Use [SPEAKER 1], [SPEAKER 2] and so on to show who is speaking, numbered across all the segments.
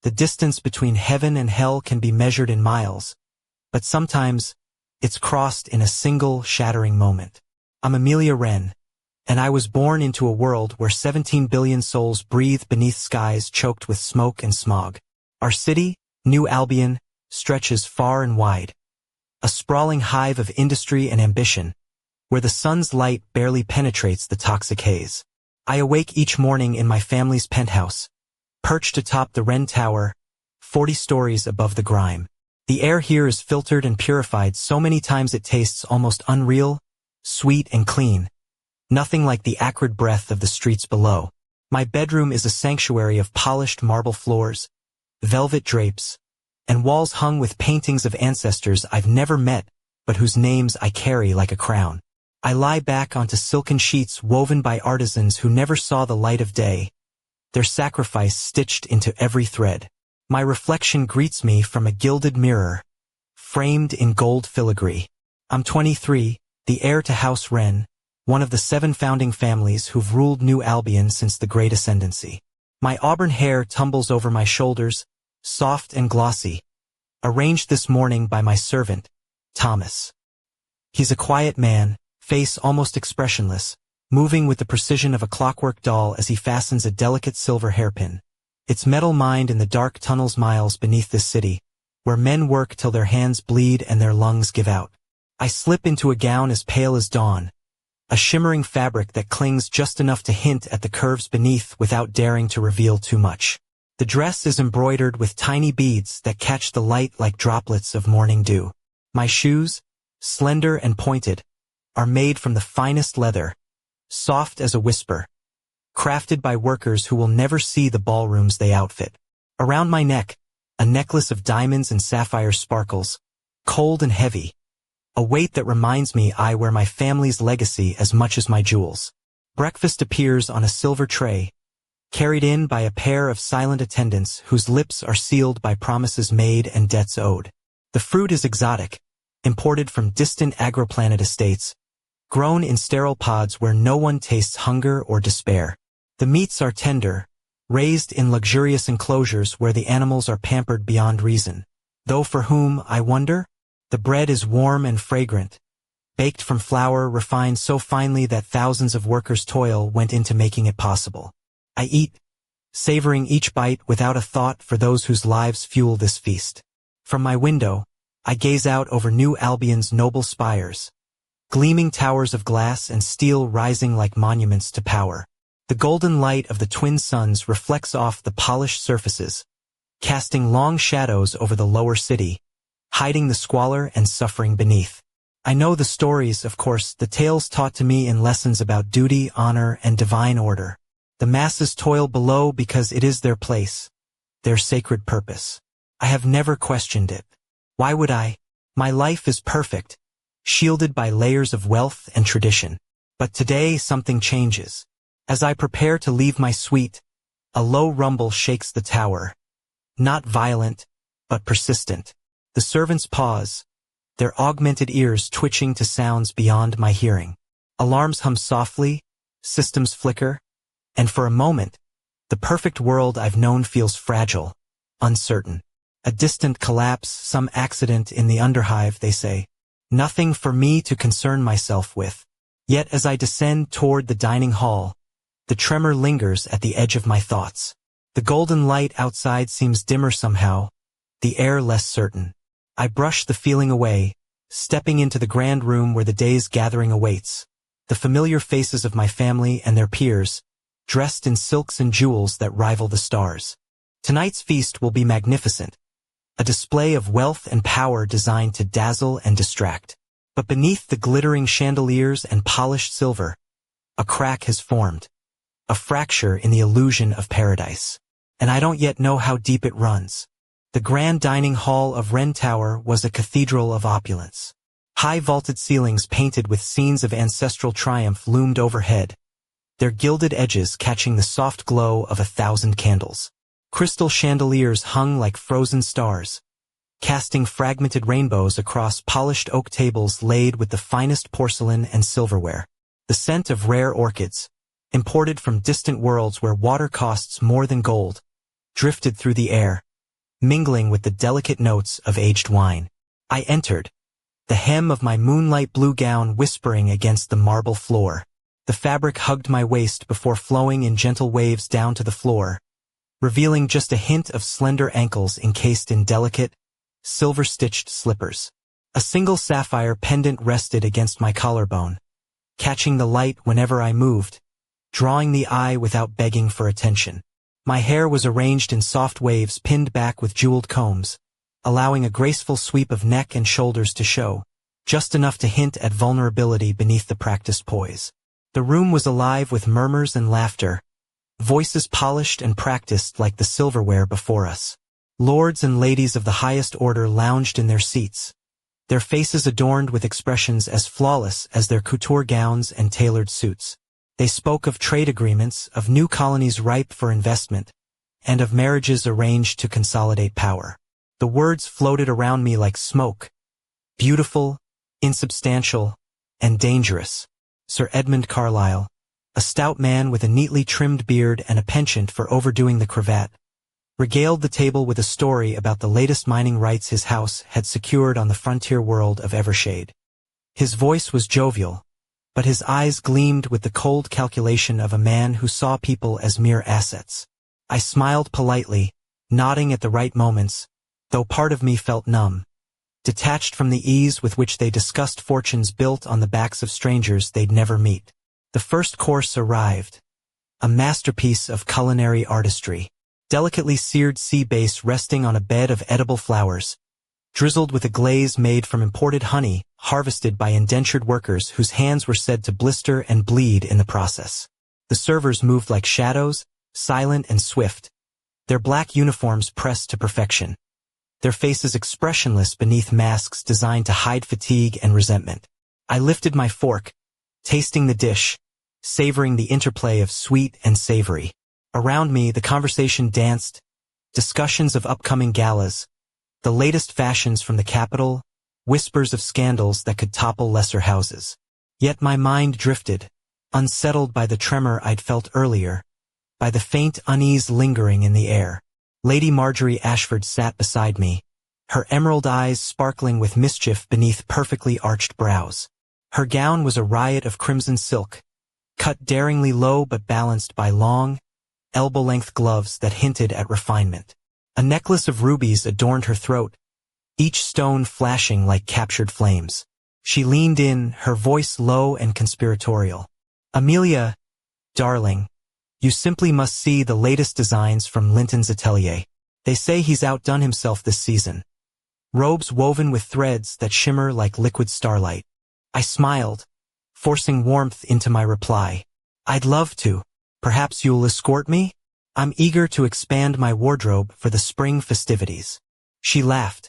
[SPEAKER 1] The distance between heaven and hell can be measured in miles, but sometimes it's crossed in a single shattering moment. I'm Amelia Wren, and I was born into a world where 17 billion souls breathe beneath skies choked with smoke and smog. Our city, New Albion, stretches far and wide, a sprawling hive of industry and ambition, where the sun's light barely penetrates the toxic haze. I awake each morning in my family's penthouse, perched atop the Wren Tower, 40 stories above the grime. The air here is filtered and purified so many times it tastes almost unreal, sweet and clean, nothing like the acrid breath of the streets below. My bedroom is a sanctuary of polished marble floors, velvet drapes, and walls hung with paintings of ancestors I've never met, but whose names I carry like a crown. I lie back onto silken sheets woven by artisans who never saw the light of day, their sacrifice stitched into every thread. My reflection greets me from a gilded mirror, framed in gold filigree. I'm 23, the heir to House Wren, one of the 7 founding families who've ruled New Albion since the Great Ascendancy. My auburn hair tumbles over my shoulders, soft and glossy, arranged this morning by my servant, Thomas. He's a quiet man, face almost expressionless, moving with the precision of a clockwork doll as he fastens a delicate silver hairpin. Its metal mined in the dark tunnels miles beneath this city, where men work till their hands bleed and their lungs give out. I slip into a gown as pale as dawn, a shimmering fabric that clings just enough to hint at the curves beneath without daring to reveal too much. The dress is embroidered with tiny beads that catch the light like droplets of morning dew. My shoes, slender and pointed, are made from the finest leather, soft as a whisper, crafted by workers who will never see the ballrooms they outfit. Around my neck, a necklace of diamonds and sapphires sparkles, cold and heavy, a weight that reminds me I wear my family's legacy as much as my jewels. Breakfast appears on a silver tray, carried in by a pair of silent attendants whose lips are sealed by promises made and debts owed. The fruit is exotic, imported from distant agroplanet estates, grown in sterile pods where no one tastes hunger or despair. The meats are tender, raised in luxurious enclosures where the animals are pampered beyond reason. Though for whom, I wonder? The bread is warm and fragrant, baked from flour refined so finely that thousands of workers' toil went into making it possible. I eat, savoring each bite without a thought for those whose lives fuel this feast. From my window, I gaze out over New Albion's noble spires, gleaming towers of glass and steel rising like monuments to power. The golden light of the twin suns reflects off the polished surfaces, casting long shadows over the lower city, hiding the squalor and suffering beneath. I know the stories, of course, the tales taught to me in lessons about duty, honor, and divine order. The masses toil below because it is their place, their sacred purpose. I have never questioned it. Why would I? My life is perfect, shielded by layers of wealth and tradition. But today something changes. As I prepare to leave my suite, a low rumble shakes the tower. Not violent, but persistent. The servants pause, their augmented ears twitching to sounds beyond my hearing. Alarms hum softly, systems flicker, and for a moment, the perfect world I've known feels fragile, uncertain. A distant collapse, some accident in the underhive, they say. Nothing for me to concern myself with. Yet as I descend toward the dining hall, the tremor lingers at the edge of my thoughts. The golden light outside seems dimmer somehow, the air less certain. I brush the feeling away, stepping into the grand room where the day's gathering awaits. The familiar faces of my family and their peers, dressed in silks and jewels that rival the stars. Tonight's feast will be magnificent, a display of wealth and power designed to dazzle and distract. But beneath the glittering chandeliers and polished silver, a crack has formed, a fracture in the illusion of paradise. And I don't yet know how deep it runs. The grand dining hall of Wren Tower was a cathedral of opulence. High vaulted ceilings painted with scenes of ancestral triumph loomed overhead, their gilded edges catching the soft glow of 1,000 candles. Crystal chandeliers hung like frozen stars, casting fragmented rainbows across polished oak tables laid with the finest porcelain and silverware. The scent of rare orchids, imported from distant worlds where water costs more than gold, drifted through the air, mingling with the delicate notes of aged wine. I entered, the hem of my moonlight blue gown whispering against the marble floor. The fabric hugged my waist before flowing in gentle waves down to the floor, revealing just a hint of slender ankles encased in delicate, silver-stitched slippers. A single sapphire pendant rested against my collarbone, catching the light whenever I moved, drawing the eye without begging for attention. My hair was arranged in soft waves pinned back with jeweled combs, allowing a graceful sweep of neck and shoulders to show, just enough to hint at vulnerability beneath the practiced poise. The room was alive with murmurs and laughter, voices polished and practiced like the silverware before us. Lords and ladies of the highest order lounged in their seats, their faces adorned with expressions as flawless as their couture gowns and tailored suits. They spoke of trade agreements, of new colonies ripe for investment, and of marriages arranged to consolidate power. The words floated around me like smoke, beautiful, insubstantial, and dangerous. Sir Edmund Carlyle, a stout man with a neatly trimmed beard and a penchant for overdoing the cravat, regaled the table with a story about the latest mining rights his house had secured on the frontier world of Evershade. His voice was jovial, but his eyes gleamed with the cold calculation of a man who saw people as mere assets. I smiled politely, nodding at the right moments, though part of me felt numb, detached from the ease with which they discussed fortunes built on the backs of strangers they'd never meet. The first course arrived, a masterpiece of culinary artistry. Delicately seared sea bass resting on a bed of edible flowers, drizzled with a glaze made from imported honey harvested by indentured workers whose hands were said to blister and bleed in the process. The servers moved like shadows, silent and swift, their black uniforms pressed to perfection, their faces expressionless beneath masks designed to hide fatigue and resentment. I lifted my fork, tasting the dish, savoring the interplay of sweet and savory. Around me, the conversation danced, discussions of upcoming galas, the latest fashions from the capital, whispers of scandals that could topple lesser houses. Yet my mind drifted, unsettled by the tremor I'd felt earlier, by the faint unease lingering in the air. Lady Marjorie Ashford sat beside me, her emerald eyes sparkling with mischief beneath perfectly arched brows. Her gown was a riot of crimson silk, cut daringly low but balanced by long, elbow-length gloves that hinted at refinement. A necklace of rubies adorned her throat, each stone flashing like captured flames. She leaned in, her voice low and conspiratorial. "Amelia, darling, you simply must see the latest designs from Linton's atelier. They say he's outdone himself this season. Robes woven with threads that shimmer like liquid starlight." I smiled, forcing warmth into my reply. "I'd love to. Perhaps you'll escort me? I'm eager to expand my wardrobe for the spring festivities." She laughed,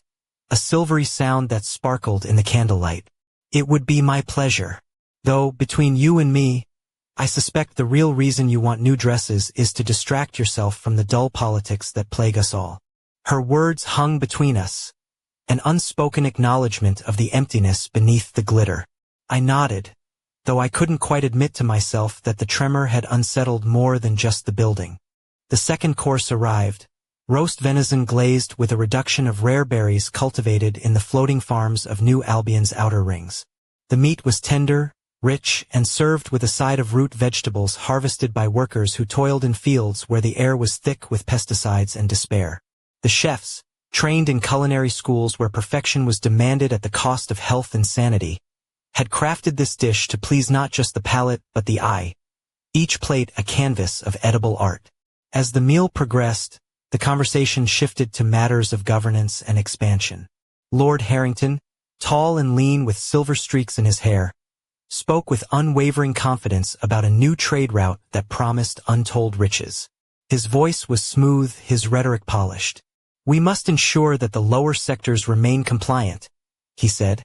[SPEAKER 1] a silvery sound that sparkled in the candlelight. "It would be my pleasure. Though, between you and me, I suspect the real reason you want new dresses is to distract yourself from the dull politics that plague us all." Her words hung between us, an unspoken acknowledgement of the emptiness beneath the glitter. I nodded, though I couldn't quite admit to myself that the tremor had unsettled more than just the building. The second course arrived, roast venison glazed with a reduction of rare berries cultivated in the floating farms of New Albion's outer rings. The meat was tender, rich, and served with a side of root vegetables harvested by workers who toiled in fields where the air was thick with pesticides and despair. The chefs, trained in culinary schools where perfection was demanded at the cost of health and sanity, had crafted this dish to please not just the palate but the eye, each plate a canvas of edible art. As the meal progressed, the conversation shifted to matters of governance and expansion. Lord Harrington, tall and lean with silver streaks in his hair, spoke with unwavering confidence about a new trade route that promised untold riches. His voice was smooth, his rhetoric polished. "We must ensure that the lower sectors remain compliant," he said,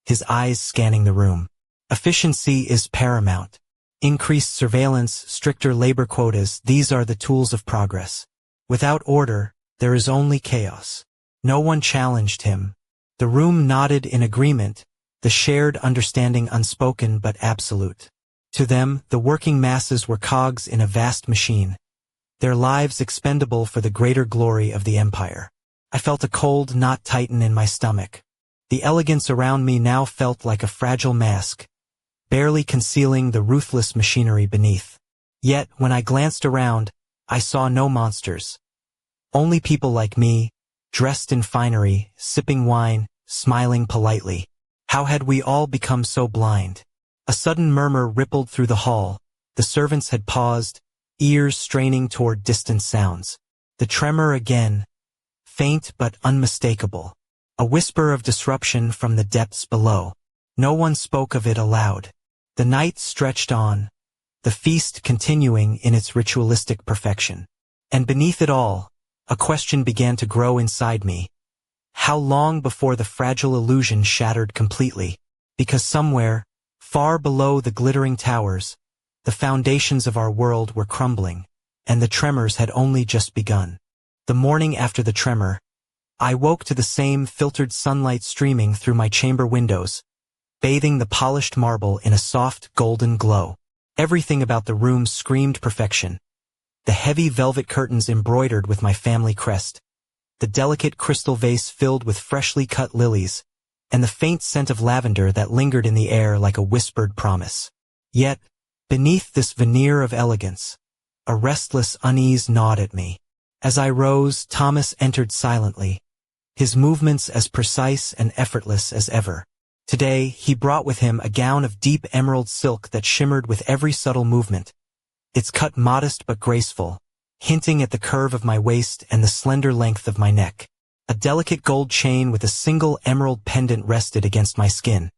[SPEAKER 1] his eyes scanning the room. "Efficiency is paramount. Increased surveillance, stricter labor quotas, these are the tools of progress. Without order, there is only chaos." No one challenged him. The room nodded in agreement, the shared understanding unspoken but absolute. To them, the working masses were cogs in a vast machine, their lives expendable for the greater glory of the empire. I felt a cold knot tighten in my stomach. The elegance around me now felt like a fragile mask, barely concealing the ruthless machinery beneath. Yet, when I glanced around, I saw no monsters. Only people like me, dressed in finery, sipping wine, smiling politely. How had we all become so blind? A sudden murmur rippled through the hall. The servants had paused, ears straining toward distant sounds. The tremor again, faint but unmistakable. A whisper of disruption from the depths below. No one spoke of it aloud. The night stretched on, the feast continuing in its ritualistic perfection. And beneath it all, a question began to grow inside me. How long before the fragile illusion shattered completely? Because somewhere, far below the glittering towers, the foundations of our world were crumbling, and the tremors had only just begun. The morning after the tremor, I woke to the same filtered sunlight streaming through my chamber windows, bathing the polished marble in a soft golden glow. Everything about the room screamed perfection. The heavy velvet curtains embroidered with my family crest, the delicate crystal vase filled with freshly cut lilies, and the faint scent of lavender that lingered in the air like a whispered promise. Yet, beneath this veneer of elegance, a restless unease gnawed at me. As I rose, Thomas entered silently, his movements as precise and effortless as ever. Today, he brought with him a gown of deep emerald silk that shimmered with every subtle movement, its cut modest but graceful, hinting at the curve of my waist and the slender length of my neck. A delicate gold chain with a single emerald pendant rested against my skin,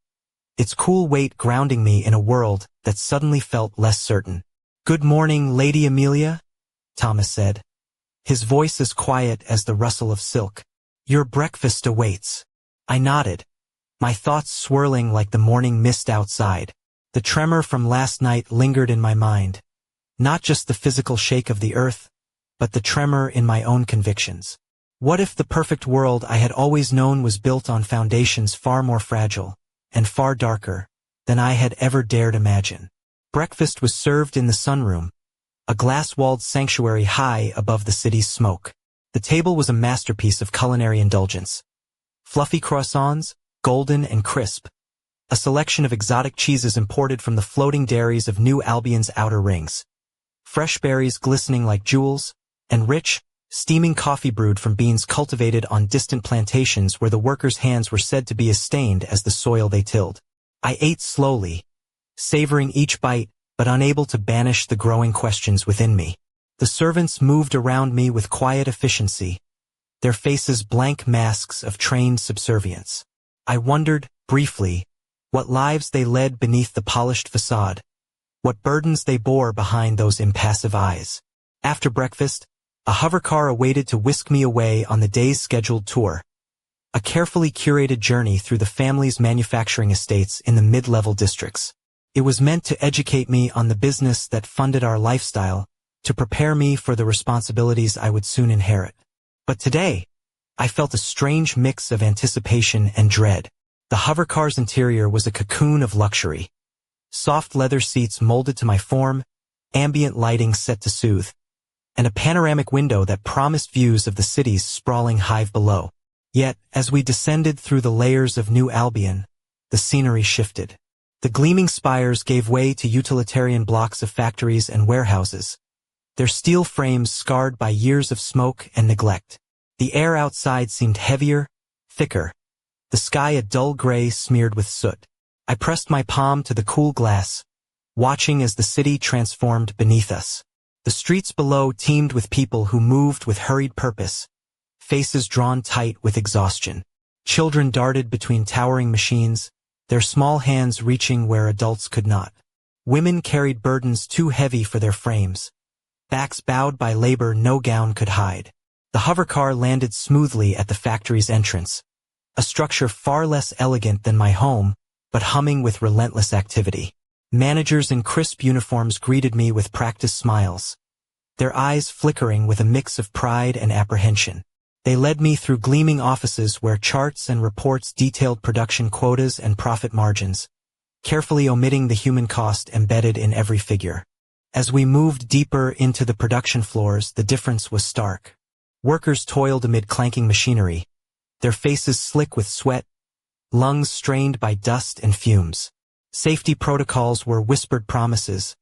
[SPEAKER 1] its cool weight grounding me in a world that suddenly felt less certain. "Good morning, Lady Amelia," Thomas said, his voice as quiet as the rustle of silk. "Your breakfast awaits." I nodded, my thoughts swirling like the morning mist outside. The tremor from last night lingered in my mind, not just the physical shake of the earth, but the tremor in my own convictions. What if the perfect world I had always known was built on foundations far more fragile, and far darker, than I had ever dared imagine? Breakfast was served in the sunroom, a glass-walled sanctuary high above the city's smoke. The table was a masterpiece of culinary indulgence. Fluffy croissants, golden and crisp, a selection of exotic cheeses imported from the floating dairies of New Albion's outer rings, fresh berries glistening like jewels, and rich, steaming coffee brewed from beans cultivated on distant plantations where the workers' hands were said to be as stained as the soil they tilled. I ate slowly, savoring each bite, but unable to banish the growing questions within me. The servants moved around me with quiet efficiency, their faces blank masks of trained subservience. I wondered, briefly, what lives they led beneath the polished facade, what burdens they bore behind those impassive eyes. After breakfast, a hovercar awaited to whisk me away on the day's scheduled tour, a carefully curated journey through the family's manufacturing estates in the mid-level districts. It was meant to educate me on the business that funded our lifestyle, to prepare me for the responsibilities I would soon inherit. But today, I felt a strange mix of anticipation and dread. The hovercar's interior was a cocoon of luxury. Soft leather seats molded to my form, ambient lighting set to soothe, and a panoramic window that promised views of the city's sprawling hive below. Yet, as we descended through the layers of New Albion, the scenery shifted. The gleaming spires gave way to utilitarian blocks of factories and warehouses, their steel frames scarred by years of smoke and neglect. The air outside seemed heavier, thicker, the sky a dull gray smeared with soot. I pressed my palm to the cool glass, watching as the city transformed beneath us. The streets below teemed with people who moved with hurried purpose, faces drawn tight with exhaustion. Children darted between towering machines, their small hands reaching where adults could not. Women carried burdens too heavy for their frames, backs bowed by labor no gown could hide. The hovercar landed smoothly at the factory's entrance, a structure far less elegant than my home, but humming with relentless activity. Managers in crisp uniforms greeted me with practiced smiles, their eyes flickering with a mix of pride and apprehension. They led me through gleaming offices where charts and reports detailed production quotas and profit margins, carefully omitting the human cost embedded in every figure. As we moved deeper into the production floors, the difference was stark. Workers toiled amid clanking machinery, their faces slick with sweat, lungs strained by dust and fumes. Safety protocols were whispered promises,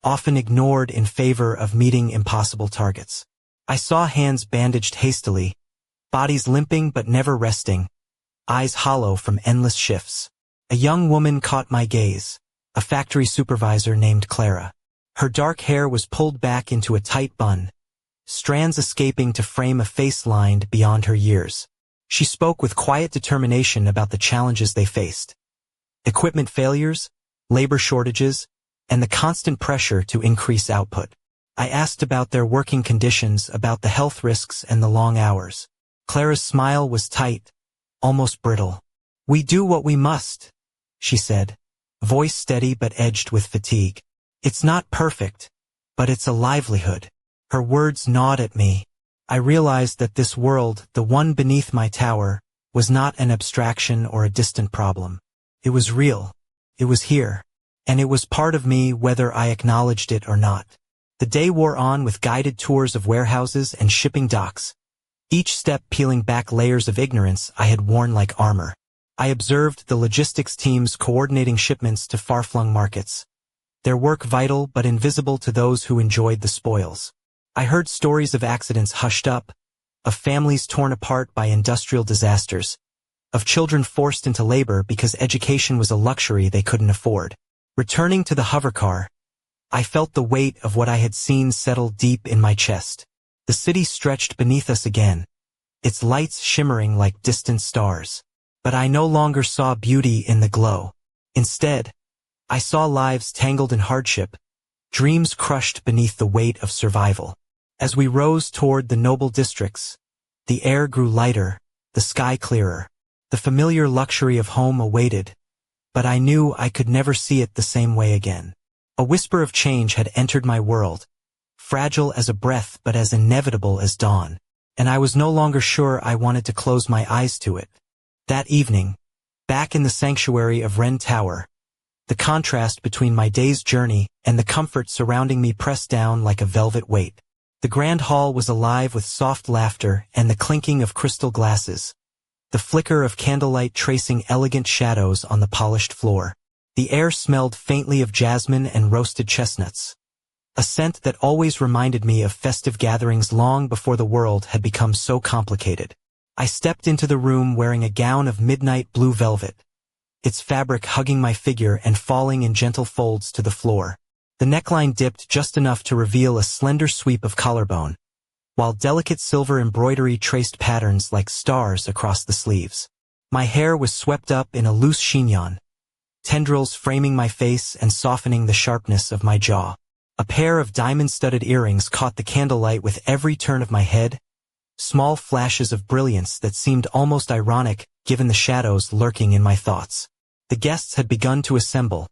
[SPEAKER 1] often ignored in favor of meeting impossible targets. I saw hands bandaged hastily, bodies limping but never resting, eyes hollow from endless shifts. A young woman caught my gaze, a factory supervisor named Clara. Her dark hair was pulled back into a tight bun, strands escaping to frame a face lined beyond her years. She spoke with quiet determination about the challenges they faced. Equipment failures, labor shortages, and the constant pressure to increase output. I asked about their working conditions, about the health risks and the long hours. Clara's smile was tight, almost brittle. "We do what we must," she said, voice steady but edged with fatigue. "It's not perfect, but it's a livelihood." Her words gnawed at me. I realized that this world, the one beneath my tower, was not an abstraction or a distant problem. It was real. It was here. And it was part of me whether I acknowledged it or not. The day wore on with guided tours of warehouses and shipping docks, each step peeling back layers of ignorance I had worn like armor. I observed the logistics teams coordinating shipments to far-flung markets, their work vital but invisible to those who enjoyed the spoils. I heard stories of accidents hushed up, of families torn apart by industrial disasters, of children forced into labor because education was a luxury they couldn't afford. Returning to the hovercar, I felt the weight of what I had seen settle deep in my chest. The city stretched beneath us again, its lights shimmering like distant stars. But I no longer saw beauty in the glow. Instead, I saw lives tangled in hardship, dreams crushed beneath the weight of survival. As we rose toward the noble districts, the air grew lighter, the sky clearer. The familiar luxury of home awaited, but I knew I could never see it the same way again. A whisper of change had entered my world, fragile as a breath but as inevitable as dawn, and I was no longer sure I wanted to close my eyes to it. That evening, back in the sanctuary of Wren Tower, the contrast between my day's journey and the comfort surrounding me pressed down like a velvet weight. The grand hall was alive with soft laughter and the clinking of crystal glasses, the flicker of candlelight tracing elegant shadows on the polished floor. The air smelled faintly of jasmine and roasted chestnuts, a scent that always reminded me of festive gatherings long before the world had become so complicated. I stepped into the room wearing a gown of midnight blue velvet, its fabric hugging my figure and falling in gentle folds to the floor. The neckline dipped just enough to reveal a slender sweep of collarbone, while delicate silver embroidery traced patterns like stars across the sleeves. My hair was swept up in a loose chignon, tendrils framing my face and softening the sharpness of my jaw. A pair of diamond-studded earrings caught the candlelight with every turn of my head, small flashes of brilliance that seemed almost ironic given the shadows lurking in my thoughts. The guests had begun to assemble,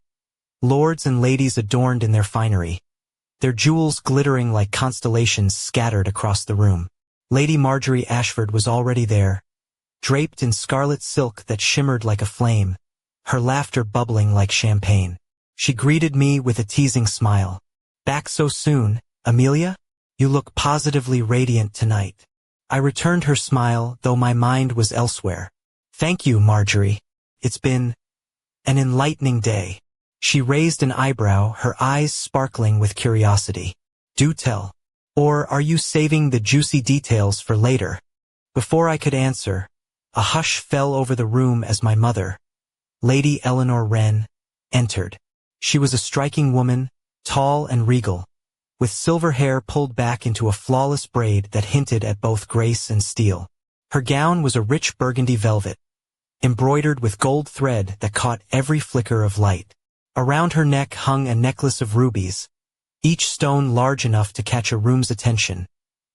[SPEAKER 1] lords and ladies adorned in their finery, their jewels glittering like constellations scattered across the room. Lady Marjorie Ashford was already there, draped in scarlet silk that shimmered like a flame, her laughter bubbling like champagne. She greeted me with a teasing smile. "Back so soon, Amelia? You look positively radiant tonight." I returned her smile, though my mind was elsewhere. "Thank you, Marjorie. It's been an enlightening day." She raised an eyebrow, her eyes sparkling with curiosity. "Do tell. Or are you saving the juicy details for later?" Before I could answer, a hush fell over the room as my mother, Lady Eleanor Wren, entered. She was a striking woman, tall and regal, with silver hair pulled back into a flawless braid that hinted at both grace and steel. Her gown was a rich burgundy velvet, embroidered with gold thread that caught every flicker of light. Around her neck hung a necklace of rubies, each stone large enough to catch a room's attention,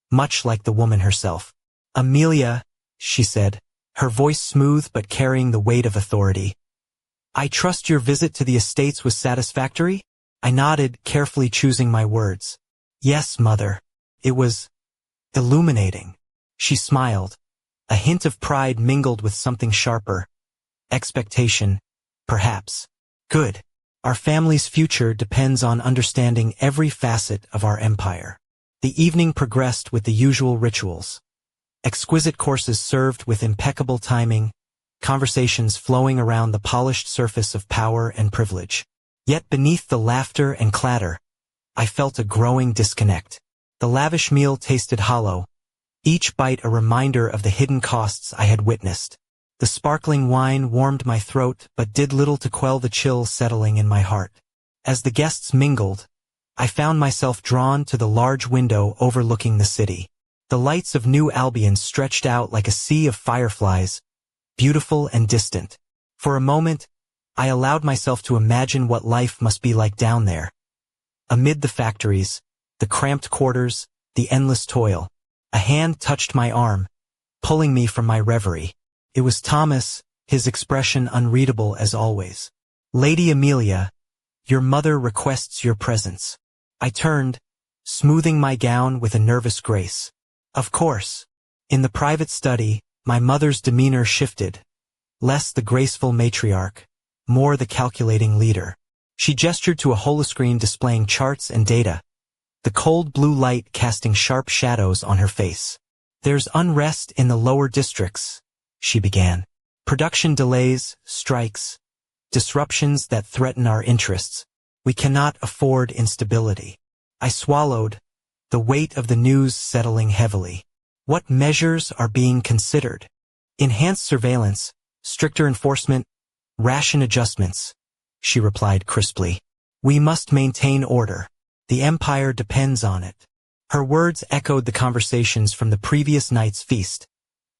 [SPEAKER 1] much like the woman herself. "Amelia," she said, her voice smooth but carrying the weight of authority. "I trust your visit to the estates was satisfactory?" I nodded, carefully choosing my words. "Yes, Mother. It was illuminating." She smiled, a hint of pride mingled with something sharper. Expectation, perhaps. "Good. Our family's future depends on understanding every facet of our empire." The evening progressed with the usual rituals. Exquisite courses served with impeccable timing, conversations flowing around the polished surface of power and privilege. Yet beneath the laughter and clatter, I felt a growing disconnect. The lavish meal tasted hollow, each bite a reminder of the hidden costs I had witnessed. The sparkling wine warmed my throat but did little to quell the chill settling in my heart. As the guests mingled, I found myself drawn to the large window overlooking the city. The lights of New Albion stretched out like a sea of fireflies, beautiful and distant. For a moment, I allowed myself to imagine what life must be like down there. Amid the factories, the cramped quarters, the endless toil, a hand touched my arm, pulling me from my reverie. It was Thomas, his expression unreadable as always. "Lady Amelia, your mother requests your presence." I turned, smoothing my gown with a nervous grace. Of course. In the private study, my mother's demeanor shifted. Less the graceful matriarch, more the calculating leader. She gestured to a holoscreen displaying charts and data, the cold blue light casting sharp shadows on her face. "There's unrest in the lower districts," she began. "Production delays, strikes, disruptions that threaten our interests. We cannot afford instability." I swallowed, the weight of the news settling heavily. "What measures are being considered?" "Enhanced surveillance, stricter enforcement, ration adjustments," she replied crisply. "We must maintain order. The empire depends on it." Her words echoed the conversations from the previous night's feast,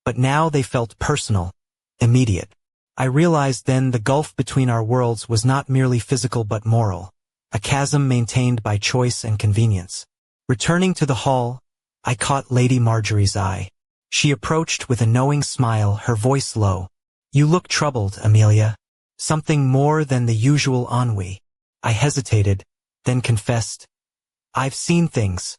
[SPEAKER 1] but now they felt personal, immediate. I realized then the gulf between our worlds was not merely physical but moral, a chasm maintained by choice and convenience. Returning to the hall, I caught Lady Marjorie's eye. She approached with a knowing smile, her voice low. "You look troubled, Amelia. Something more than the usual ennui." I hesitated, then confessed, "I've seen things,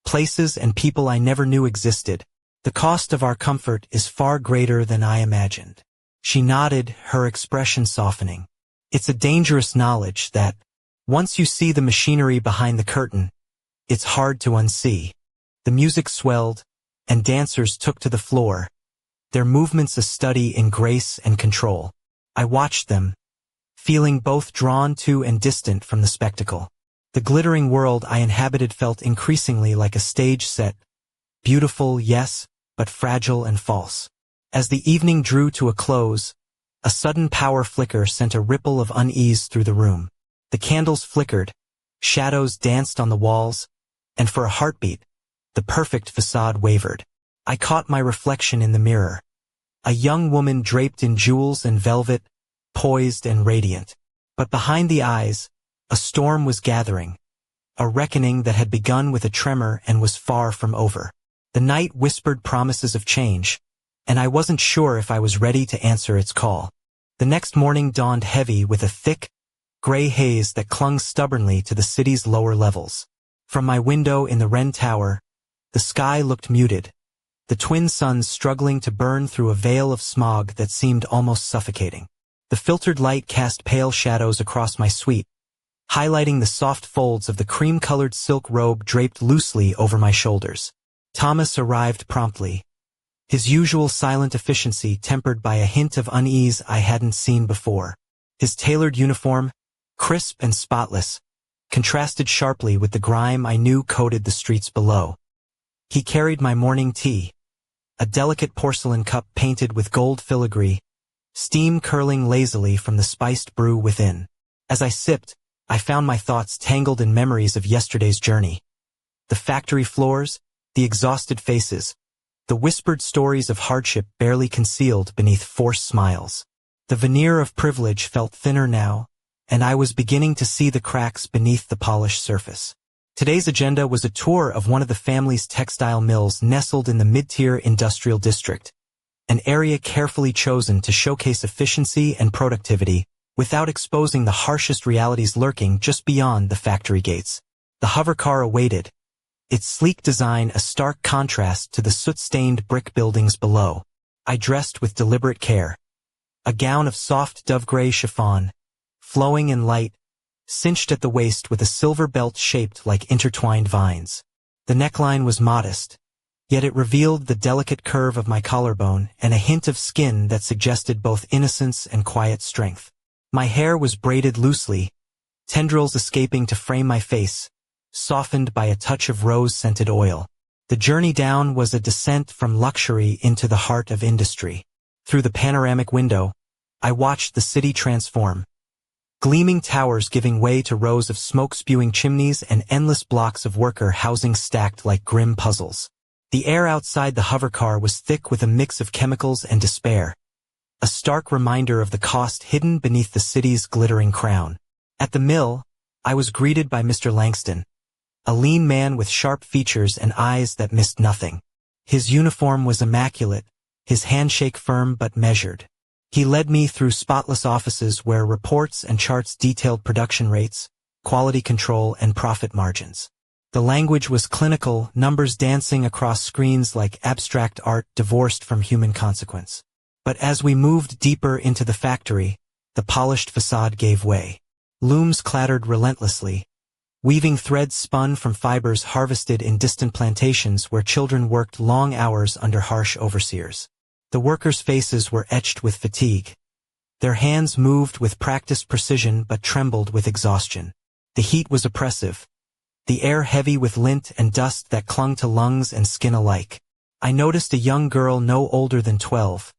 [SPEAKER 1] places and people I never knew existed. The cost of our comfort is far greater than I imagined." She nodded, her expression softening. "It's a dangerous knowledge that, once you see the machinery behind the curtain, it's hard to unsee." The music swelled, and dancers took to the floor, their movements a study in grace and control. I watched them, feeling both drawn to and distant from the spectacle. The glittering world I inhabited felt increasingly like a stage set, beautiful, yes, but fragile and false. As the evening drew to a close, a sudden power flicker sent a ripple of unease through the room. The candles flickered, shadows danced on the walls, and for a heartbeat, the perfect facade wavered. I caught my reflection in the mirror. A young woman draped in jewels and velvet, poised and radiant. But behind the eyes, a storm was gathering, a reckoning that had begun with a tremor and was far from over. The night whispered promises of change, and I wasn't sure if I was ready to answer its call. The next morning dawned heavy with a thick, gray haze that clung stubbornly to the city's lower levels. From my window in the Wren Tower, the sky looked muted, the twin suns struggling to burn through a veil of smog that seemed almost suffocating. The filtered light cast pale shadows across my suite, highlighting the soft folds of the cream-colored silk robe draped loosely over my shoulders. Thomas arrived promptly, his usual silent efficiency tempered by a hint of unease I hadn't seen before. His tailored uniform, crisp and spotless, contrasted sharply with the grime I knew coated the streets below. He carried my morning tea, a delicate porcelain cup painted with gold filigree, steam curling lazily from the spiced brew within. As I sipped, I found my thoughts tangled in memories of yesterday's journey. The factory floors, the exhausted faces, the whispered stories of hardship barely concealed beneath forced smiles. The veneer of privilege felt thinner now, and I was beginning to see the cracks beneath the polished surface. Today's agenda was a tour of one of the family's textile mills nestled in the mid-tier industrial district, an area carefully chosen to showcase efficiency and productivity without exposing the harshest realities lurking just beyond the factory gates. The hovercar awaited, its sleek design a stark contrast to the soot-stained brick buildings below. I dressed with deliberate care. A gown of soft dove-gray chiffon, flowing and light, cinched at the waist with a silver belt shaped like intertwined vines. The neckline was modest, yet it revealed the delicate curve of my collarbone and a hint of skin that suggested both innocence and quiet strength. My hair was braided loosely, tendrils escaping to frame my face, softened by a touch of rose-scented oil. The journey down was a descent from luxury into the heart of industry. Through the panoramic window, I watched the city transform. Gleaming towers giving way to rows of smoke-spewing chimneys and endless blocks of worker housing stacked like grim puzzles. The air outside the hovercar was thick with a mix of chemicals and despair, a stark reminder of the cost hidden beneath the city's glittering crown. At the mill, I was greeted by Mr. Langston, a lean man with sharp features and eyes that missed nothing. His uniform was immaculate, his handshake firm but measured. He led me through spotless offices where reports and charts detailed production rates, quality control, and profit margins. The language was clinical, numbers dancing across screens like abstract art divorced from human consequence. But as we moved deeper into the factory, the polished facade gave way. Looms clattered relentlessly. Weaving threads spun from fibers harvested in distant plantations where children worked long hours under harsh overseers. The workers' faces were etched with fatigue. Their hands moved with practiced precision but trembled with exhaustion. The heat was oppressive, the air heavy with lint and dust that clung to lungs and skin alike. I noticed a young girl no older than 12,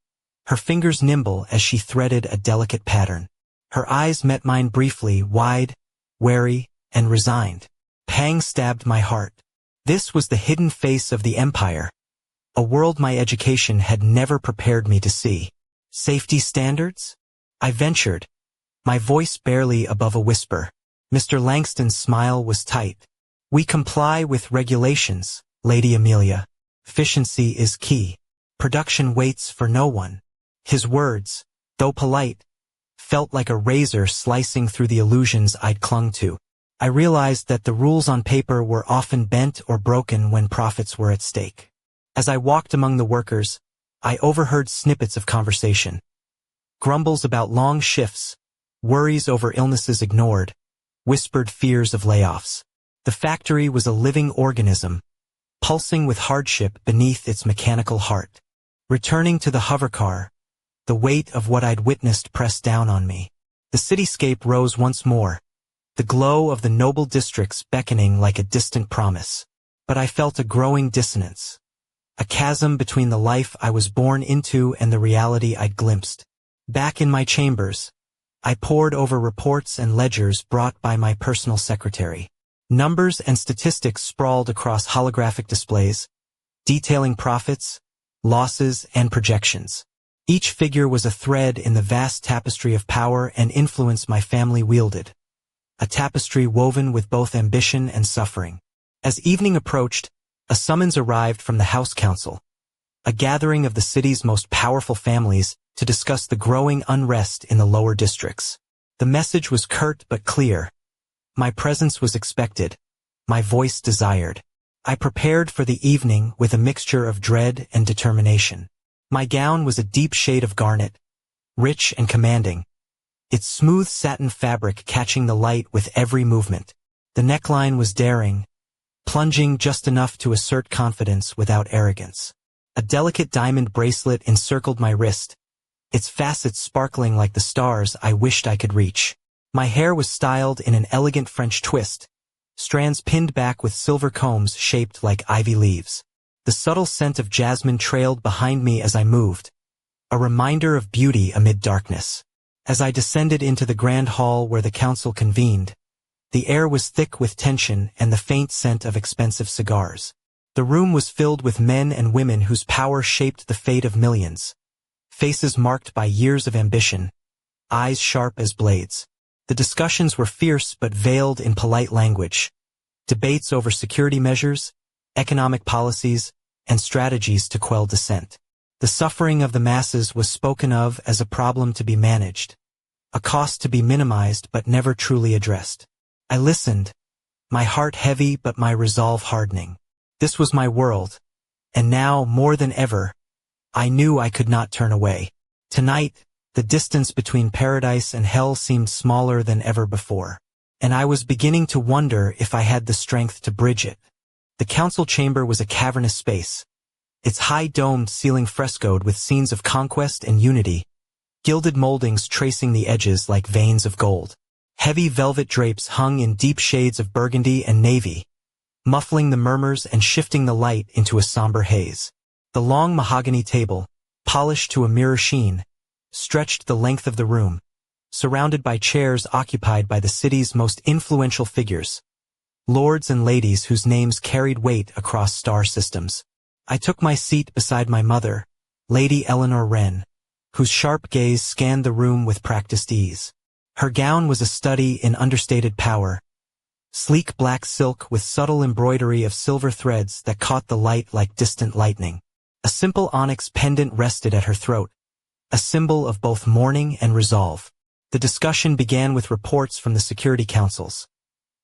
[SPEAKER 1] her fingers nimble as she threaded a delicate pattern. Her eyes met mine briefly, wide, wary, and resigned. Pang stabbed my heart. This was the hidden face of the Empire, a world my education had never prepared me to see. Safety standards? I ventured, my voice barely above a whisper. Mr. Langston's smile was tight. We comply with regulations, Lady Amelia. Efficiency is key. Production waits for no one. His words, though polite, felt like a razor slicing through the illusions I'd clung to. I realized that the rules on paper were often bent or broken when profits were at stake. As I walked among the workers, I overheard snippets of conversation. Grumbles about long shifts, worries over illnesses ignored, whispered fears of layoffs. The factory was a living organism, pulsing with hardship beneath its mechanical heart. Returning to the hovercar, the weight of what I'd witnessed pressed down on me. The cityscape rose once more, the glow of the noble districts beckoning like a distant promise. But I felt a growing dissonance, a chasm between the life I was born into and the reality I'd glimpsed. Back in my chambers, I pored over reports and ledgers brought by my personal secretary. Numbers and statistics sprawled across holographic displays, detailing profits, losses, and projections. Each figure was a thread in the vast tapestry of power and influence my family wielded, a tapestry woven with both ambition and suffering. As evening approached, a summons arrived from the House Council, a gathering of the city's most powerful families to discuss the growing unrest in the lower districts. The message was curt but clear. My presence was expected, my voice desired. I prepared for the evening with a mixture of dread and determination. My gown was a deep shade of garnet, rich and commanding, its smooth satin fabric catching the light with every movement. The neckline was daring, plunging just enough to assert confidence without arrogance. A delicate diamond bracelet encircled my wrist, its facets sparkling like the stars I wished I could reach. My hair was styled in an elegant French twist, strands pinned back with silver combs shaped like ivy leaves. The subtle scent of jasmine trailed behind me as I moved, a reminder of beauty amid darkness. As I descended into the grand hall where the council convened, the air was thick with tension and the faint scent of expensive cigars. The room was filled with men and women whose power shaped the fate of millions, faces marked by years of ambition, eyes sharp as blades. The discussions were fierce but veiled in polite language. Debates over security measures, economic policies, and strategies to quell dissent. The suffering of the masses was spoken of as a problem to be managed, a cost to be minimized but never truly addressed. I listened, my heart heavy but my resolve hardening. This was my world, and now, more than ever, I knew I could not turn away. Tonight, the distance between paradise and hell seemed smaller than ever before, and I was beginning to wonder if I had the strength to bridge it. The council chamber was a cavernous space, its high-domed ceiling frescoed with scenes of conquest and unity, gilded moldings tracing the edges like veins of gold. Heavy velvet drapes hung in deep shades of burgundy and navy, muffling the murmurs and shifting the light into a somber haze. The long mahogany table, polished to a mirror sheen, stretched the length of the room, surrounded by chairs occupied by the city's most influential figures, lords and ladies whose names carried weight across star systems. I took my seat beside my mother, Lady Eleanor Wren, whose sharp gaze scanned the room with practiced ease. Her gown was a study in understated power, sleek black silk with subtle embroidery of silver threads that caught the light like distant lightning. A simple onyx pendant rested at her throat, a symbol of both mourning and resolve. The discussion began with reports from the security councils,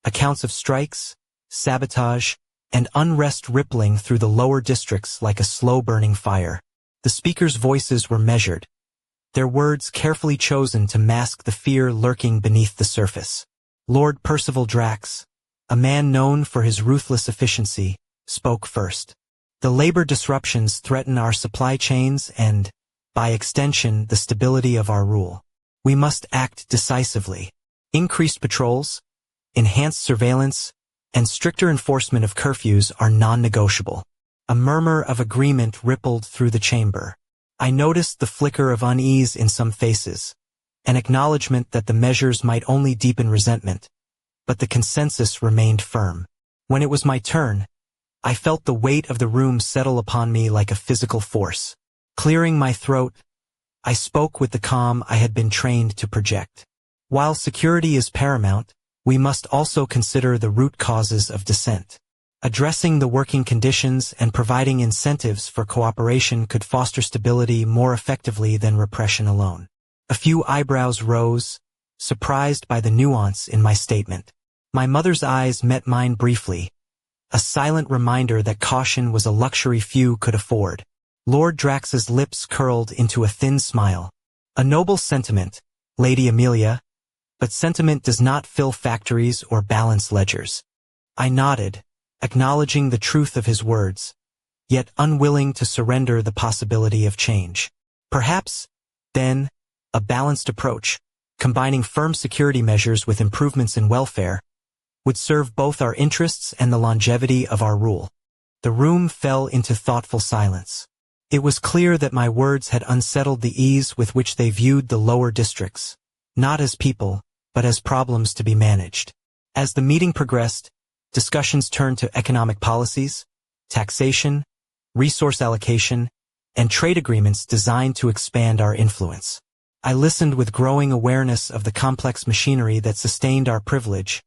[SPEAKER 1] accounts of strikes, sabotage, and unrest rippling through the lower districts like a slow-burning fire. The speakers' voices were measured, their words carefully chosen to mask the fear lurking beneath the surface. Lord Percival Drax, a man known for his ruthless efficiency, spoke first. The labor disruptions threaten our supply chains and, by extension, the stability of our rule. We must act decisively. Increased patrols, enhanced surveillance, and stricter enforcement of curfews are non-negotiable. A murmur of agreement rippled through the chamber. I noticed the flicker of unease in some faces, an acknowledgement that the measures might only deepen resentment, but the consensus remained firm. When it was my turn, I felt the weight of the room settle upon me like a physical force. Clearing my throat, I spoke with the calm I had been trained to project. While security is paramount, we must also consider the root causes of dissent. Addressing the working conditions and providing incentives for cooperation could foster stability more effectively than repression alone. A few eyebrows rose, surprised by the nuance in my statement. My mother's eyes met mine briefly, a silent reminder that caution was a luxury few could afford. Lord Drax's lips curled into a thin smile. A noble sentiment, Lady Amelia, but sentiment does not fill factories or balance ledgers. I nodded, acknowledging the truth of his words, yet unwilling to surrender the possibility of change. Perhaps, then, a balanced approach, combining firm security measures with improvements in welfare, would serve both our interests and the longevity of our rule. The room fell into thoughtful silence. It was clear that my words had unsettled the ease with which they viewed the lower districts, not as people, but as problems to be managed. As the meeting progressed, discussions turned to economic policies, taxation, resource allocation, and trade agreements designed to expand our influence. I listened with growing awareness of the complex machinery that sustained our privilege,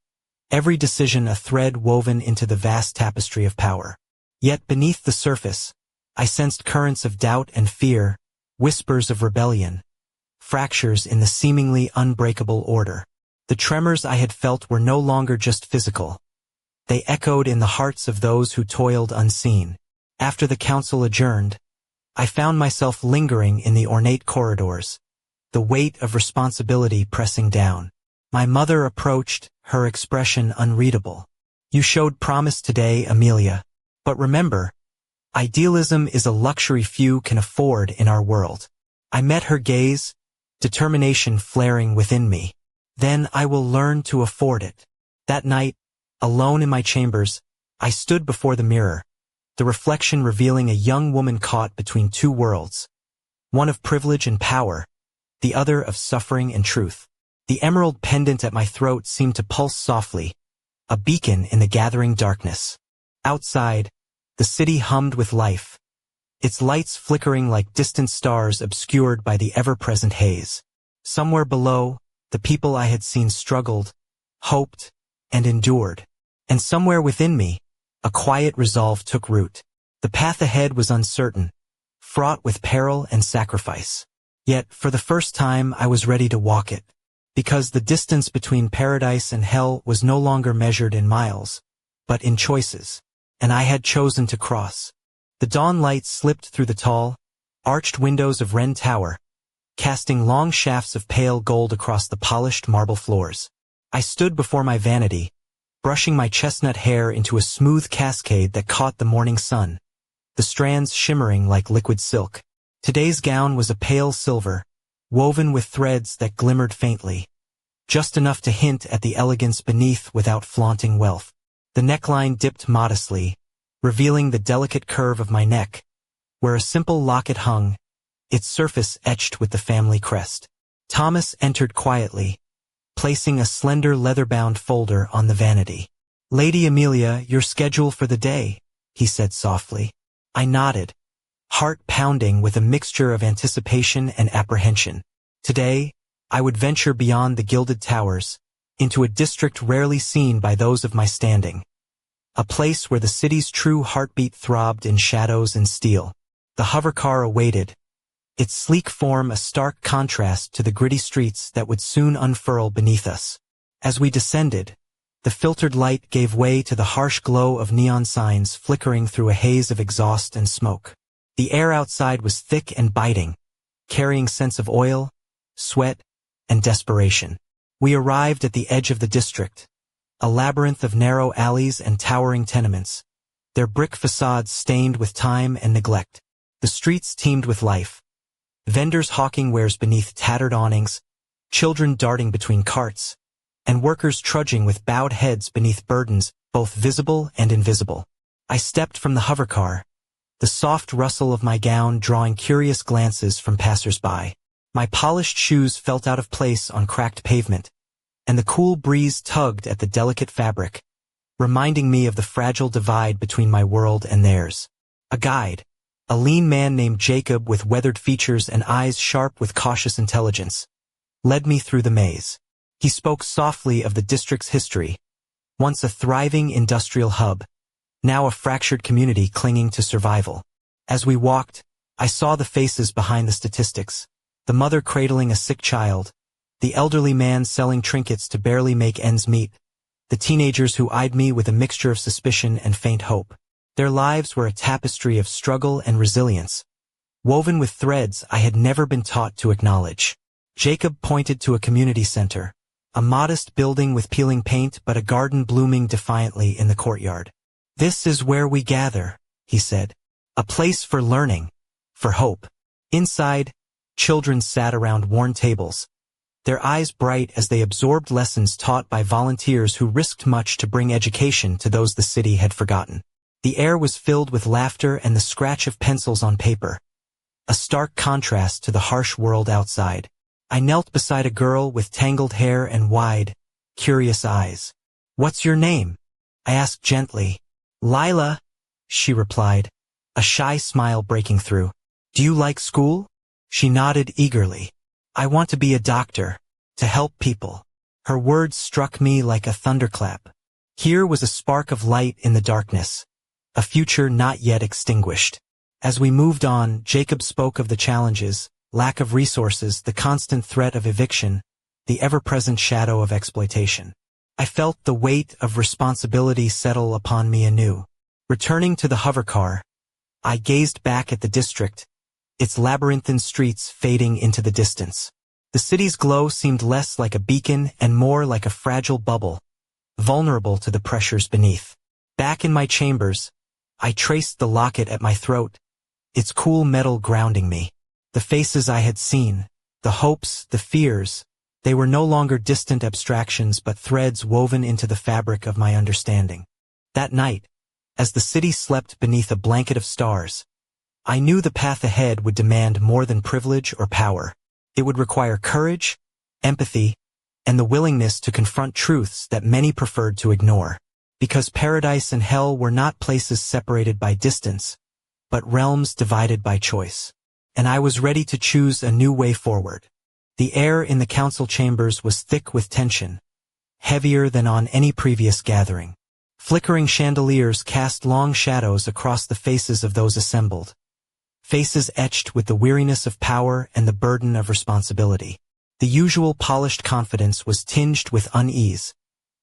[SPEAKER 1] every decision a thread woven into the vast tapestry of power. Yet beneath the surface, I sensed currents of doubt and fear, whispers of rebellion, fractures in the seemingly unbreakable order. The tremors I had felt were no longer just physical. They echoed in the hearts of those who toiled unseen. After the council adjourned, I found myself lingering in the ornate corridors, the weight of responsibility pressing down. My mother approached, her expression unreadable. "You showed promise today, Amelia. But remember, idealism is a luxury few can afford in our world." I met her gaze, determination flaring within me. "Then I will learn to afford it." That night, alone in my chambers, I stood before the mirror, the reflection revealing a young woman caught between two worlds, one of privilege and power, the other of suffering and truth. The emerald pendant at my throat seemed to pulse softly, a beacon in the gathering darkness. Outside, the city hummed with life, its lights flickering like distant stars obscured by the ever-present haze. Somewhere below, the people I had seen struggled, hoped, and endured. And somewhere within me, a quiet resolve took root. The path ahead was uncertain, fraught with peril and sacrifice. Yet, for the first time, I was ready to walk it, because the distance between paradise and hell was no longer measured in miles, but in choices, and I had chosen to cross. The dawn light slipped through the tall, arched windows of Wren Tower, casting long shafts of pale gold across the polished marble floors. I stood before my vanity, brushing my chestnut hair into a smooth cascade that caught the morning sun, the strands shimmering like liquid silk. Today's gown was a pale silver, woven with threads that glimmered faintly, just enough to hint at the elegance beneath without flaunting wealth. The neckline dipped modestly, revealing the delicate curve of my neck, where a simple locket hung, its surface etched with the family crest. Thomas entered quietly, placing a slender leather-bound folder on the vanity. "Lady Amelia, your schedule for the day," he said softly. I nodded, heart pounding with a mixture of anticipation and apprehension. Today, I would venture beyond the gilded towers, into a district rarely seen by those of my standing. A place where the city's true heartbeat throbbed in shadows and steel. The hovercar awaited, its sleek form a stark contrast to the gritty streets that would soon unfurl beneath us. As we descended, the filtered light gave way to the harsh glow of neon signs flickering through a haze of exhaust and smoke. The air outside was thick and biting, carrying scents of oil, sweat, and desperation. We arrived at the edge of the district, a labyrinth of narrow alleys and towering tenements, their brick facades stained with time and neglect. The streets teemed with life, vendors hawking wares beneath tattered awnings, children darting between carts, and workers trudging with bowed heads beneath burdens both visible and invisible. I stepped from the hovercar, the soft rustle of my gown drawing curious glances from passers-by. My polished shoes felt out of place on cracked pavement, and the cool breeze tugged at the delicate fabric, reminding me of the fragile divide between my world and theirs. A guide, a lean man named Jacob with weathered features and eyes sharp with cautious intelligence, led me through the maze. He spoke softly of the district's history, once a thriving industrial hub, now a fractured community clinging to survival. As we walked, I saw the faces behind the statistics, the mother cradling a sick child, the elderly man selling trinkets to barely make ends meet, the teenagers who eyed me with a mixture of suspicion and faint hope. Their lives were a tapestry of struggle and resilience, woven with threads I had never been taught to acknowledge. Jacob pointed to a community center, a modest building with peeling paint but a garden blooming defiantly in the courtyard. "This is where we gather," he said. "A place for learning, for hope." Inside, children sat around worn tables, their eyes bright as they absorbed lessons taught by volunteers who risked much to bring education to those the city had forgotten. The air was filled with laughter and the scratch of pencils on paper, a stark contrast to the harsh world outside. I knelt beside a girl with tangled hair and wide, curious eyes. "What's your name?" I asked gently. "Lila," she replied, a shy smile breaking through. "Do you like school?" She nodded eagerly. "I want to be a doctor, to help people." Her words struck me like a thunderclap. Here was a spark of light in the darkness, a future not yet extinguished. As we moved on, Jacob spoke of the challenges, lack of resources, the constant threat of eviction, the ever-present shadow of exploitation. I felt the weight of responsibility settle upon me anew. Returning to the hovercar, I gazed back at the district, its labyrinthine streets fading into the distance. The city's glow seemed less like a beacon and more like a fragile bubble, vulnerable to the pressures beneath. Back in my chambers, I traced the locket at my throat, its cool metal grounding me. The faces I had seen, the hopes, the fears, they were no longer distant abstractions but threads woven into the fabric of my understanding. That night, as the city slept beneath a blanket of stars, I knew the path ahead would demand more than privilege or power. It would require courage, empathy, and the willingness to confront truths that many preferred to ignore. Because paradise and hell were not places separated by distance, but realms divided by choice. And I was ready to choose a new way forward. The air in the council chambers was thick with tension, heavier than on any previous gathering. Flickering chandeliers cast long shadows across the faces of those assembled, faces etched with the weariness of power and the burden of responsibility. The usual polished confidence was tinged with unease,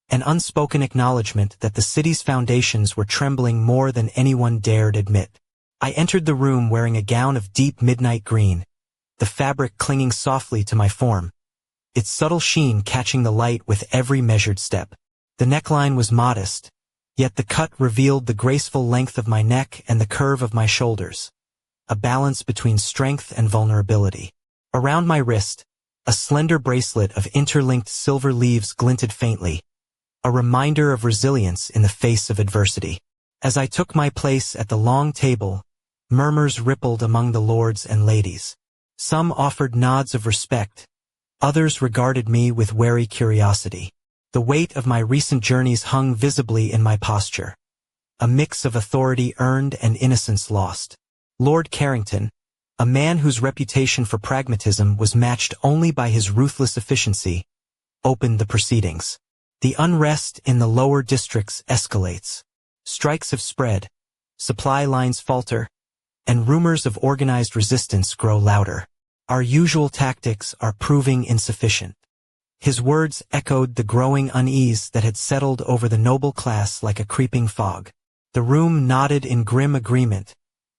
[SPEAKER 1] an unspoken acknowledgement that the city's foundations were trembling more than anyone dared admit. I entered the room wearing a gown of deep midnight green, the fabric clinging softly to my form, its subtle sheen catching the light with every measured step. The neckline was modest, Yet the cut revealed the graceful length of my neck and the curve of my shoulders, a balance between strength and vulnerability. Around my wrist, a slender bracelet of interlinked silver leaves glinted faintly, a reminder of resilience in the face of adversity. As I took my place at the long table, murmurs rippled among the lords and ladies. Some offered nods of respect, others regarded me with wary curiosity. The weight of my recent journeys hung visibly in my posture, a mix of authority earned and innocence lost. Lord Carrington, a man whose reputation for pragmatism was matched only by his ruthless efficiency, opened the proceedings. The unrest in the lower districts escalates. Strikes have spread, supply lines falter, and rumors of organized resistance grow louder. Our usual tactics are proving insufficient. His words echoed the growing unease that had settled over the noble class like a creeping fog. The room nodded in grim agreement,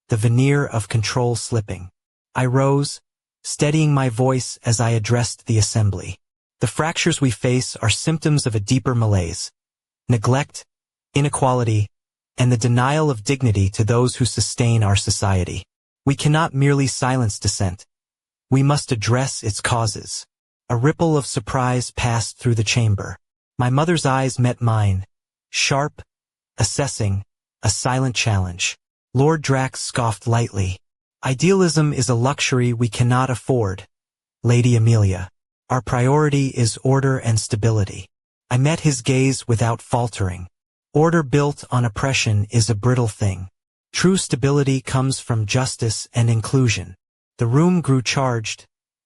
[SPEAKER 1] the veneer of control slipping. I rose, steadying my voice as I addressed the assembly. The fractures we face are symptoms of a deeper malaise. Neglect, inequality, and the denial of dignity to those who sustain our society. We cannot merely silence dissent. We must address its causes. A ripple of surprise passed through the chamber. My mother's eyes met mine, sharp, assessing, a silent challenge. Lord Drax scoffed lightly. Idealism is a luxury we cannot afford, Lady Amelia. Our priority is order and stability. I met his gaze without faltering. Order built on oppression is a brittle thing. True stability comes from justice and inclusion. The room grew charged,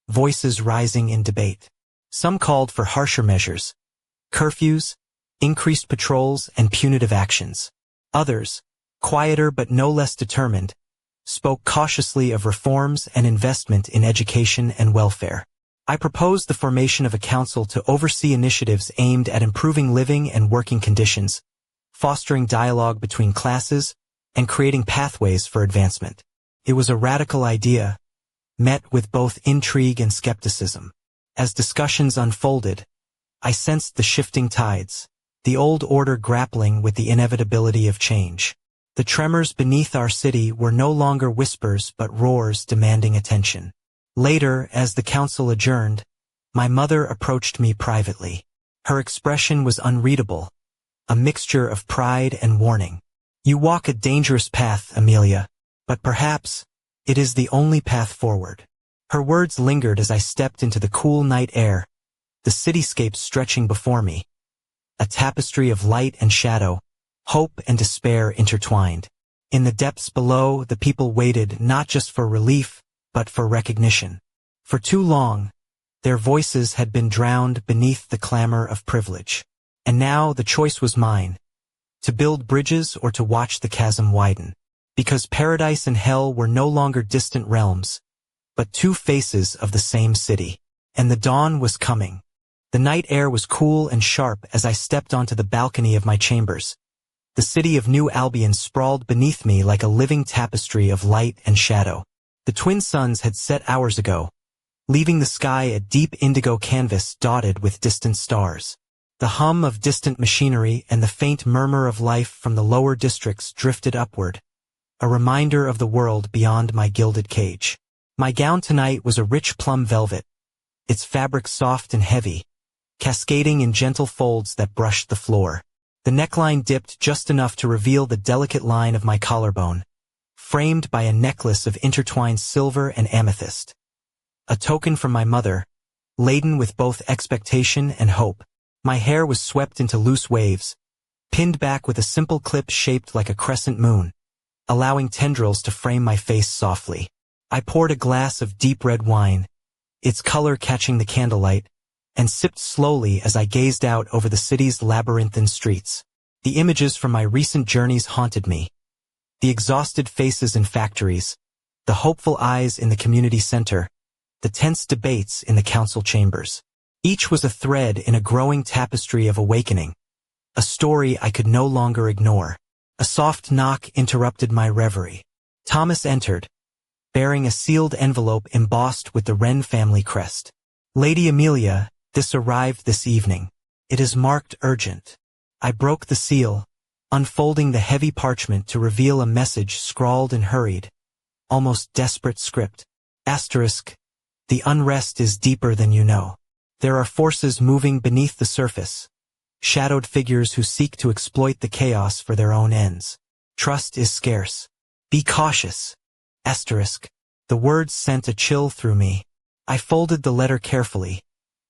[SPEAKER 1] voices rising in debate. Some called for harsher measures, curfews, increased patrols, and punitive actions. Others, quieter but no less determined, spoke cautiously of reforms and investment in education and welfare. I proposed the formation of a council to oversee initiatives aimed at improving living and working conditions, fostering dialogue between classes, and creating pathways for advancement. It was a radical idea, met with both intrigue and skepticism. As discussions unfolded, I sensed the shifting tides, the old order grappling with the inevitability of change. The tremors beneath our city were no longer whispers but roars demanding attention. Later, as the council adjourned, my mother approached me privately. Her expression was unreadable, a mixture of pride and warning. You walk a dangerous path, Amelia, but perhaps it is the only path forward. Her words lingered as I stepped into the cool night air, the cityscape stretching before me, a tapestry of light and shadow, hope and despair intertwined. In the depths below, the people waited not just for relief, but for recognition. For too long, their voices had been drowned beneath the clamor of privilege. And now the choice was mine, to build bridges or to watch the chasm widen. Because paradise and hell were no longer distant realms, but two faces of the same city. And the dawn was coming. The night air was cool and sharp as I stepped onto the balcony of my chambers. The city of New Albion sprawled beneath me like a living tapestry of light and shadow. The twin suns had set hours ago, leaving the sky a deep indigo canvas dotted with distant stars. The hum of distant machinery and the faint murmur of life from the lower districts drifted upward, a reminder of the world beyond my gilded cage. My gown tonight was a rich plum velvet, its fabric soft and heavy, cascading in gentle folds that brushed the floor. The neckline dipped just enough to reveal the delicate line of my collarbone, framed by a necklace of intertwined silver and amethyst. A token from my mother, laden with both expectation and hope. My hair was swept into loose waves, pinned back with a simple clip shaped like a crescent moon, allowing tendrils to frame my face softly. I poured a glass of deep red wine, its color catching the candlelight, and sipped slowly as I gazed out over the city's labyrinthine streets. The images from my recent journeys haunted me. The exhausted faces in factories, the hopeful eyes in the community center, the tense debates in the council chambers. Each was a thread in a growing tapestry of awakening, a story I could no longer ignore. A soft knock interrupted my reverie. Thomas entered, bearing a sealed envelope embossed with the Wren family crest. Lady Amelia, this arrived this evening. It is marked urgent. I broke the seal, unfolding the heavy parchment to reveal a message scrawled in hurried, almost desperate script. Asterisk, the unrest is deeper than you know. There are forces moving beneath the surface, shadowed figures who seek to exploit the chaos for their own ends. Trust is scarce. Be cautious. Asterisk. The words sent a chill through me. I folded the letter carefully,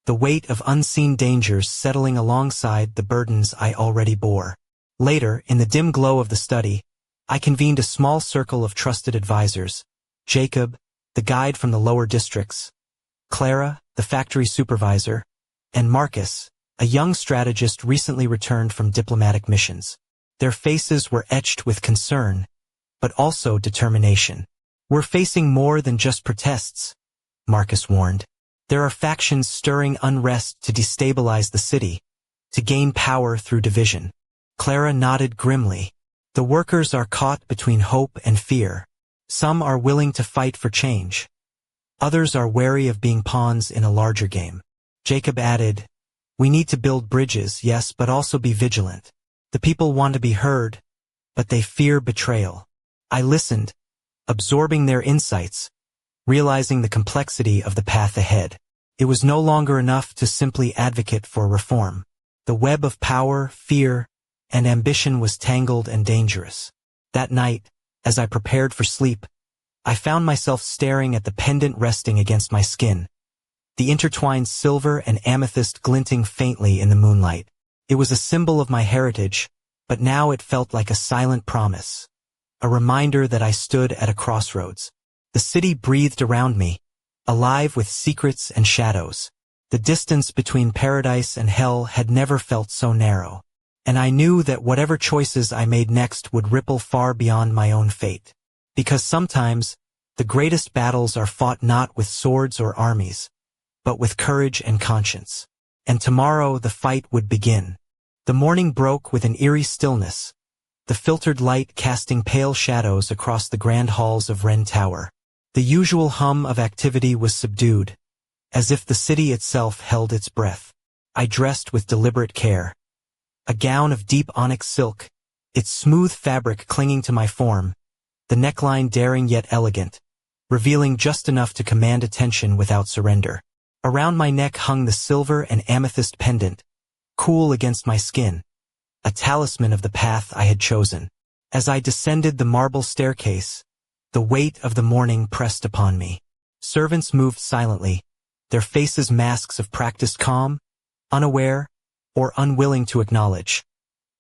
[SPEAKER 1] the weight of unseen dangers settling alongside the burdens I already bore. Later, in the dim glow of the study, I convened a small circle of trusted advisors: Jacob, the guide from the lower districts; Clara, the factory supervisor; and Marcus, a young strategist recently returned from diplomatic missions. Their faces were etched with concern, but also determination. "We're facing more than just protests," Marcus warned. "There are factions stirring unrest to destabilize the city, to gain power through division." Clara nodded grimly. "The workers are caught between hope and fear. Some are willing to fight for change. Others are wary of being pawns in a larger game." Jacob added, "We need to build bridges, yes, but also be vigilant. The people want to be heard, but they fear betrayal." I listened, absorbing their insights, realizing the complexity of the path ahead. It was no longer enough to simply advocate for reform. The web of power, fear, and ambition was tangled and dangerous. That night, as I prepared for sleep, I found myself staring at the pendant resting against my skin, the intertwined silver and amethyst glinting faintly in the moonlight. It was a symbol of my heritage, but now it felt like a silent promise, a reminder that I stood at a crossroads. The city breathed around me, alive with secrets and shadows. The distance between paradise and hell had never felt so narrow, and I knew that whatever choices I made next would ripple far beyond my own fate. Because sometimes, the greatest battles are fought not with swords or armies, but with courage and conscience. And tomorrow the fight would begin. The morning broke with an eerie stillness, the filtered light casting pale shadows across the grand halls of Wren Tower. The usual hum of activity was subdued, as if the city itself held its breath. I dressed with deliberate care. A gown of deep onyx silk, its smooth fabric clinging to my form, the neckline daring yet elegant, revealing just enough to command attention without surrender. Around my neck hung the silver and amethyst pendant, cool against my skin, a talisman of the path I had chosen. As I descended the marble staircase, the weight of the morning pressed upon me. Servants moved silently, their faces masks of practiced calm, unaware, or unwilling to acknowledge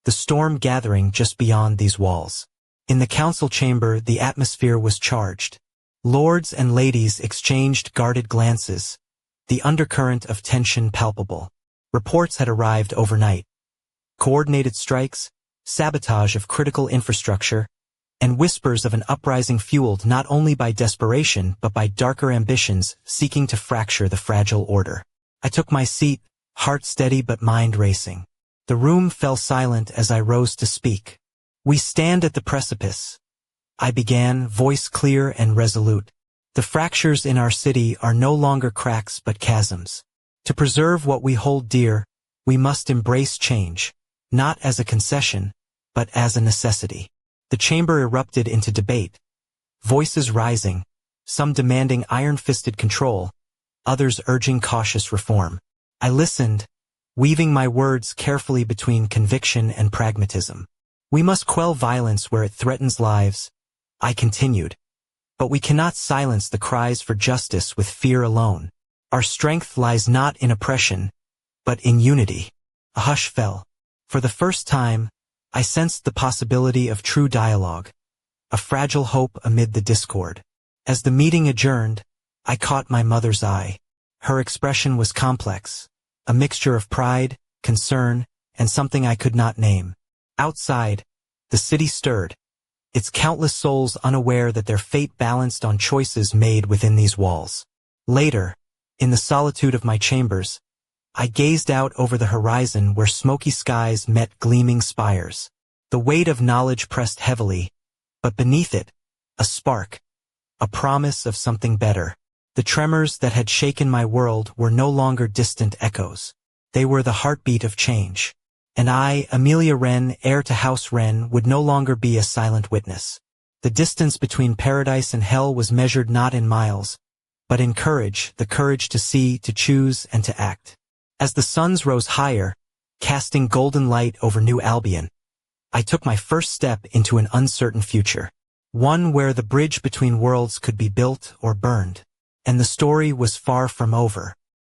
[SPEAKER 1] the storm gathering just beyond these walls. In the council chamber, the atmosphere was charged. Lords and ladies exchanged guarded glances, the undercurrent of tension palpable. Reports had arrived overnight. Coordinated strikes, sabotage of critical infrastructure, and whispers of an uprising fueled not only by desperation but by darker ambitions seeking to fracture the fragile order. I took my seat, heart steady but mind racing. The room fell silent as I rose to speak. "We stand at the precipice," I began, voice clear and resolute. "The fractures in our city are no longer cracks but chasms. To preserve what we hold dear, we must embrace change, not as a concession, but as a necessity." The chamber erupted into debate, voices rising, some demanding iron-fisted control, others urging cautious reform. I listened, weaving my words carefully between conviction and pragmatism. "We must quell violence where it threatens lives," I continued, "but we cannot silence the cries for justice with fear alone. Our strength lies not in oppression, but in unity." A hush fell. For the first time, I sensed the possibility of true dialogue, a fragile hope amid the discord. As the meeting adjourned, I caught my mother's eye. Her expression was complex, a mixture of pride, concern, and something I could not name. Outside, the city stirred, its countless souls unaware that their fate balanced on choices made within these walls. Later, in the solitude of my chambers, I gazed out over the horizon where smoky skies met gleaming spires. The weight of knowledge pressed heavily, but beneath it, a spark, a promise of something better. The tremors that had shaken my world were no longer distant echoes. They were the heartbeat of change. And I, Amelia Wren, heir to House Wren, would no longer be a silent witness. The distance between paradise and hell was measured not in miles, but in courage, the courage to see, to choose, and to act. As the suns rose higher, casting golden light over New Albion, I took my first step into an uncertain future, one where the bridge between worlds could be built or burned. And the story was far from over.